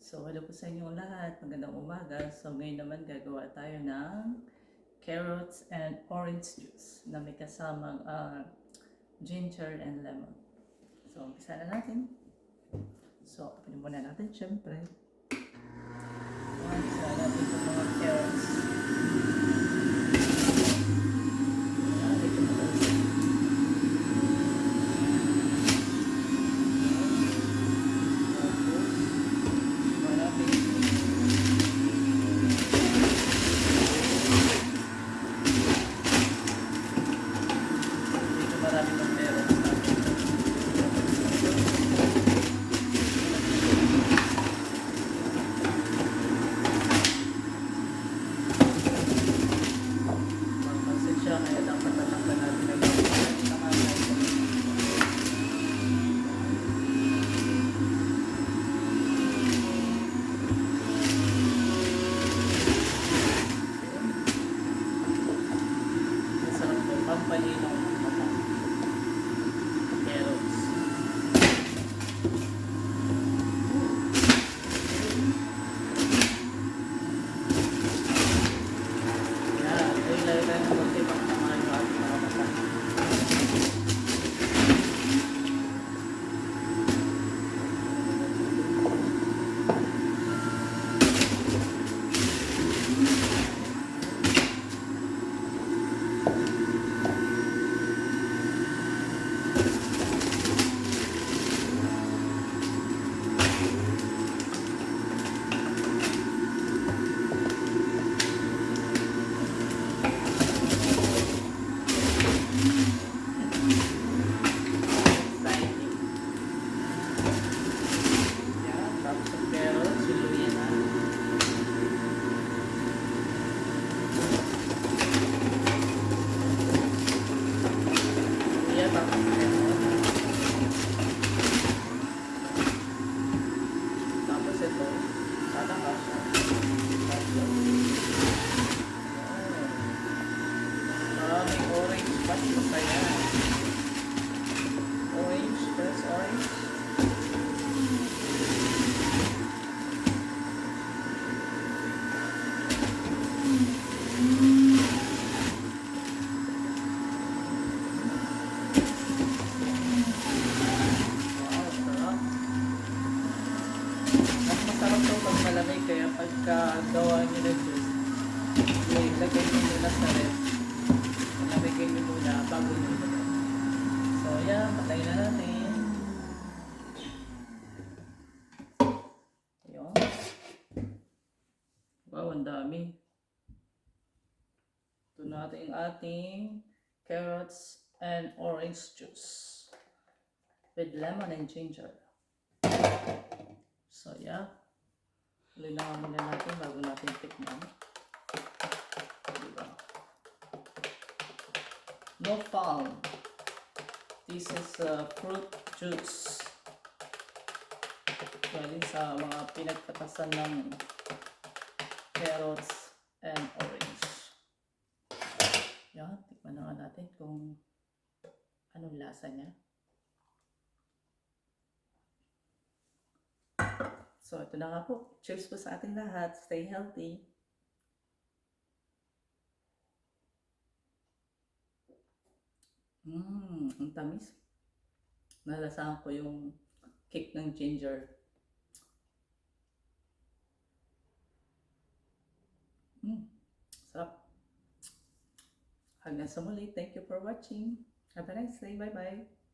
So, hello po sa inyong lahat. Magandang umaga. So, ngayon naman gagawa tayo ng carrots and orange juice na may kasamang ginger and lemon. So, umpisa na natin. So, openin muna natin syempre. Umpisa natin itong mga carrots. Pampalinaw ng mata. Carrots. Yan. Ito yung lalagay ng konti pang tamahan yung ating mga mata. Tapos ito, sana kasha. Maraming orange pas masaya. Orange, press orange. Masarap to pag malamig, kaya pagka gawa nyo na juice, ilagay nyo muna sa ref. Malamigay nyo muna bago nyo ilagay. So yan, patay na natin. Ayun. Wow, ang dami. Ito natin yung ating carrots and orange juice with lemon and ginger. So yeah. Lilangan muna natin bago natin tikman. Diba? No foam. This is fruit juice. Galing sa mga pinagkatasan ng carrots and orange. Yan, tikman na nga natin kung anong lasa niya. So, ito na nga po. Cheers po sa ating lahat. Stay healthy. Ang tamis. Nalasahan ko yung kick ng ginger. Sarap. Hanggang sa muli. Thank you for watching. Have a nice day. Bye-bye.